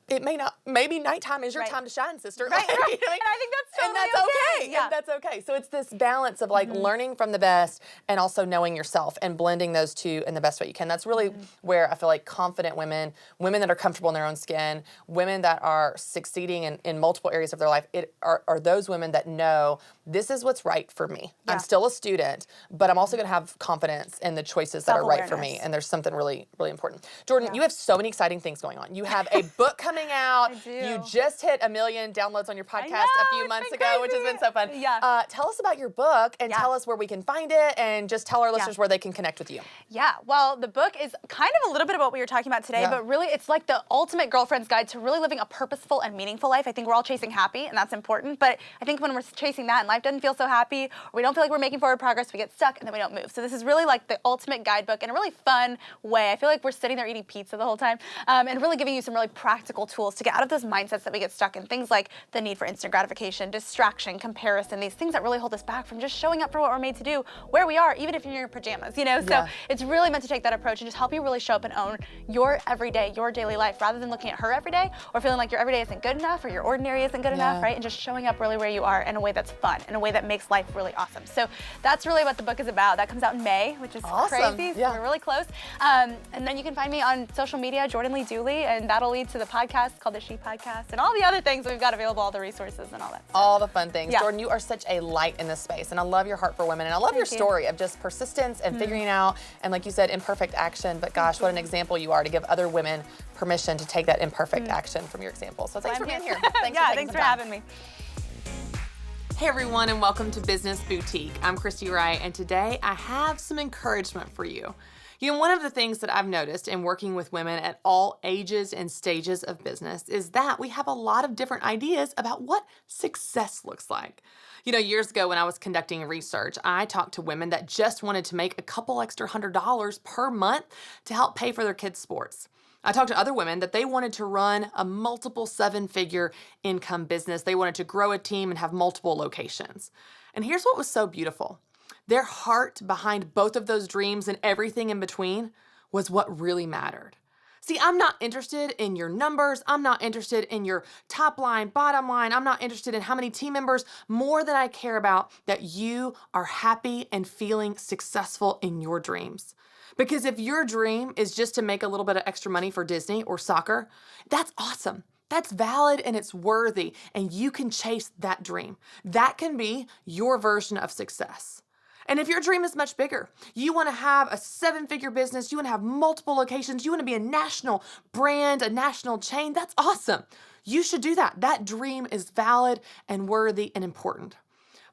it may not. Maybe nighttime is your Right. time to shine, sister. Right, Like, right. you know what I mean? And I think that's and totally that's okay. okay. Yeah. And that's okay. So it's this balance of like learning from the best and also knowing yourself and blending those two in the best way you can. That's really where I feel like confident women that are comfortable in their own skin, women that are succeeding in multiple areas of their life, are those women that know this is what's right for me. Yeah. I'm still a student, but I'm also going to have confidence in the choices that are right for me. Self-awareness. And there's something really, really important. Jordan, you have so many exciting things going on. You have a book coming out. I do. You just hit 1 million downloads on your podcast a few it's months been ago, which has crazy. been so fun. Yeah. Tell us about your book and Yeah. tell us where we can find it and just tell our listeners where they can connect with you. Yeah, well, the book is kind of a little bit about what we were talking about today, Yeah. but really it's like the ultimate girlfriend's guide to really living a purposeful and meaningful life. I think we're all chasing happy, and that's important, but I think when we're chasing that and life doesn't feel so happy, or we don't feel like we're making forward progress, we get stuck and then we don't move. So this is really like the ultimate guidebook in a really fun way. I feel like we're sitting there eating pizza the whole time, and really giving you some really practical tools to get out of those mindsets that we get stuck in. Things like the need for instant gratification, distraction, comparison, these things that really hold us back from just showing up for what we're made to do, where we are, even if you're in your pajamas, you know? Yeah. So it's really meant to take that approach and just help you really show up and own your everyday, your daily life, rather than looking at her every day or feeling like your everyday isn't good enough or your ordinary isn't good enough, right? And just showing up really where you are in a way that's fun, in a way that makes life really awesome. So that's really what the book is about. That comes out in May, which is Awesome. crazy. So Yeah. we're really close. And then you can find me on social media, Jordan Lee Dooley, and that'll lead to the podcast called The She Podcast and all the other things that we've got available, all the resources and all that stuff. All the fun things. Yeah. Jordan, you are such a light in this space, and I love your heart for women, and I love your Thank you. story of just persistence and figuring out, and like you said, imperfect action, but gosh, what an example you are to give other women permission to take that imperfect action from your example. So thanks for being here. Thanks Yeah, for taking thanks some for time. having me. Hey everyone, and welcome to Business Boutique. I'm Christy Wright, and today I have some encouragement for you. You know, one of the things that I've noticed in working with women at all ages and stages of business is that we have a lot of different ideas about what success looks like. You know, years ago when I was conducting research, I talked to women that just wanted to make a couple extra $100 per month to help pay for their kids' sports. I talked to other women that they wanted to run a multiple 7-figure income business. They wanted to grow a team and have multiple locations. And here's what was so beautiful. Their heart behind both of those dreams and everything in between was what really mattered. See, I'm not interested in your numbers. I'm not interested in your top line, bottom line. I'm not interested in how many team members, more than I care about that you are happy and feeling successful in your dreams. Because if your dream is just to make a little bit of extra money for Disney or soccer, that's awesome. That's valid and it's worthy, and you can chase that dream. That can be your version of success. And if your dream is much bigger, you want to have a 7-figure business, you want to have multiple locations, you want to be a national brand, a national chain, that's awesome. You should do that. That dream is valid and worthy and important.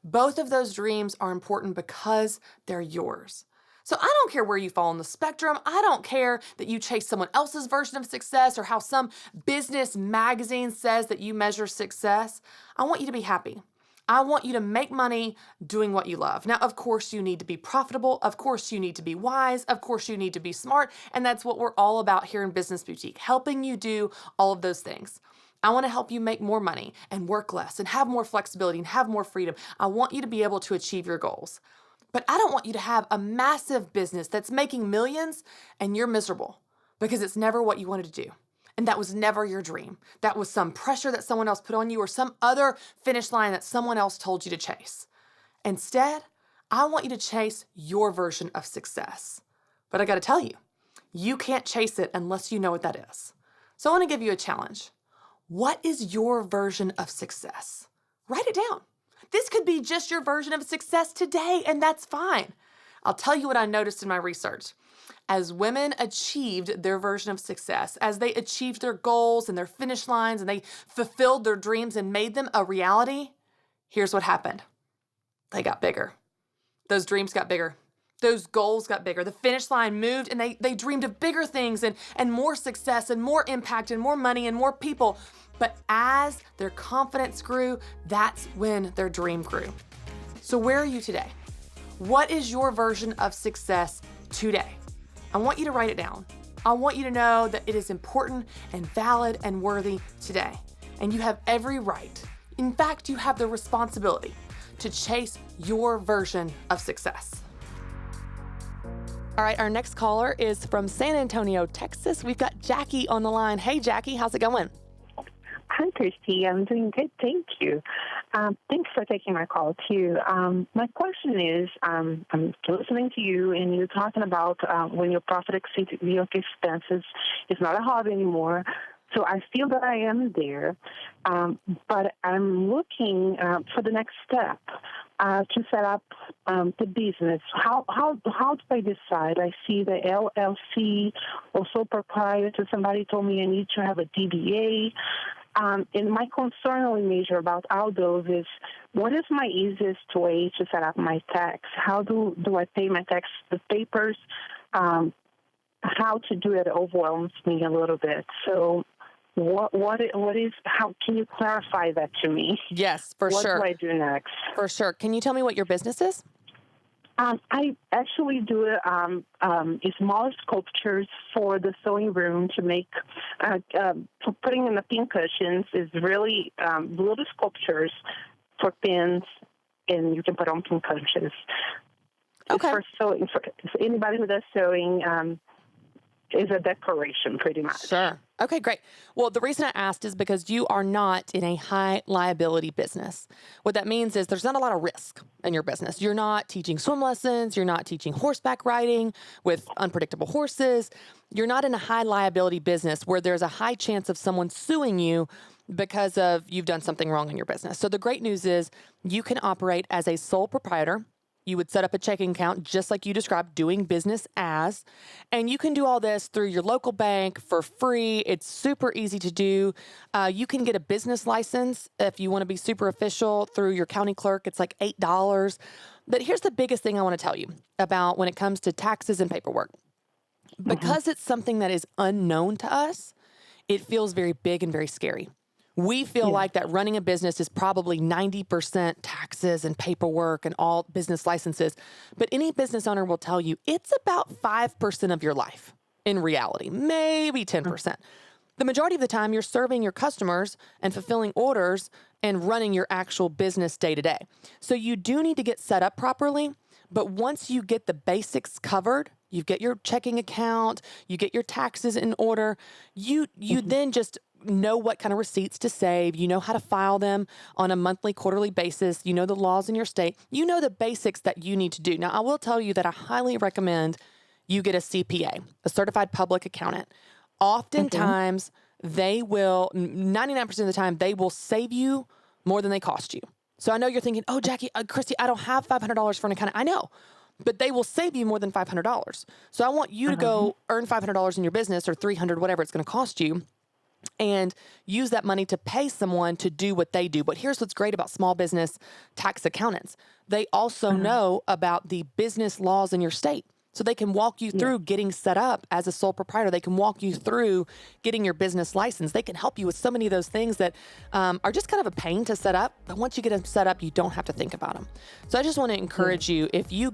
Both of those dreams are important because they're yours. So I don't care where you fall on the spectrum. I don't care that you chase someone else's version of success or how some business magazine says that you measure success. I want you to be happy. I want you to make money doing what you love. Now, of course, you need to be profitable. Of course, you need to be wise. Of course, you need to be smart. And that's what we're all about here in Business Boutique, helping you do all of those things. I want to help you make more money and work less and have more flexibility and have more freedom. I want you to be able to achieve your goals. But I don't want you to have a massive business that's making millions and you're miserable because it's never what you wanted to do. And that was never your dream. That was some pressure that someone else put on you or some other finish line that someone else told you to chase. Instead, I want you to chase your version of success. But I got to tell you, you can't chase it unless you know what that is. So I want to give you a challenge. What is your version of success? Write it down. This could be just your version of success today, and that's fine. I'll tell you what I noticed in my research. As women achieved their version of success, as they achieved their goals and their finish lines, and they fulfilled their dreams and made them a reality, here's what happened. They got bigger. Those dreams got bigger. Those goals got bigger. The finish line moved, and they dreamed of bigger things and more success and more impact and more money and more people. But as their confidence grew, that's when their dream grew. So where are you today? What is your version of success today? I want you to write it down. I want you to know that it is important and valid and worthy today. And you have every right. In fact, you have the responsibility to chase your version of success. All right, our next caller is from San Antonio, Texas. We've got Jackie on the line. Hey, Jackie, how's it going? Hi, Christy. I'm doing good. Thank you. Thanks for taking my call, too. My question is, I'm listening to you, and you're talking about when your profit exceeds your expenses, it's not a hobby anymore. So I feel that I am there, but I'm looking for the next step to set up the business. How do I decide? I see the LLC or sole proprietor. Somebody told me I need to have a DBA. And my concern only major about all those is, what is my easiest way to set up my tax? How do I pay my tax, the papers? How to do it overwhelms me a little bit. So what is, how can you clarify that to me? Yes, for sure. What do I do next? For sure. Can you tell me what your business is? I actually do smaller sculptures for the sewing room to make, for putting in the pin cushions is really little sculptures for pins, and you can put on pin cushions. Okay. For sewing, for anybody who does sewing, is a decoration pretty much. Sure. Okay, great. Well, the reason I asked is because you are not in a high liability business. What that means is there's not a lot of risk in your business. You're not teaching swim lessons. You're not teaching horseback riding with unpredictable horses. You're not in a high liability business where there's a high chance of someone suing you because of you've done something wrong in your business. So the great news is you can operate as a sole proprietor. You would set up a checking account just like you described, doing business as, and you can do all this through your local bank for free. It's super easy to do. You can get a business license if you want to be super official through your county clerk. It's like $8. But here's the biggest thing I want to tell you about when it comes to taxes and paperwork. Because it's something that is unknown to us, it feels very big and very scary. We feel like that running a business is probably 90% taxes and paperwork and all business licenses. But any business owner will tell you it's about 5% of your life in reality, maybe 10%. The majority of the time, you're serving your customers and fulfilling orders and running your actual business day to day. So you do need to get set up properly. But once you get the basics covered, you get your checking account, you get your taxes in order, you then just know what kind of receipts to save. You know how to file them on a monthly, quarterly basis. You know the laws in your state. You know the basics that you need to do. Now, I will tell you that I highly recommend you get a CPA, a certified public accountant. Oftentimes, they will, 99% of the time, they will save you more than they cost you. So I know you're thinking, oh, Jackie, Christy, I don't have $500 for an accountant. I know, but they will save you more than $500. So I want you to go earn $500 in your business or $300, whatever it's going to cost you, and use that money to pay someone to do what they do. But here's what's great about small business tax accountants. They also know about the business laws in your state. So they can walk you through getting set up as a sole proprietor. They can walk you through getting your business license. They can help you with so many of those things that are just kind of a pain to set up. But once you get them set up, you don't have to think about them. So I just want to encourage you, if you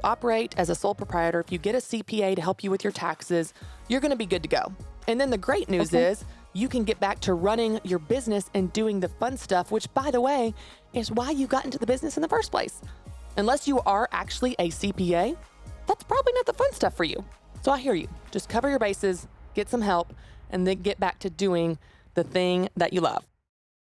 operate as a sole proprietor, if you get a CPA to help you with your taxes, you're going to be good to go. And then the great news is you can get back to running your business and doing the fun stuff, which, by the way, is why you got into the business in the first place. Unless you are actually a CPA, that's probably not the fun stuff for you. So I hear you. Just cover your bases, get some help, and then get back to doing the thing that you love.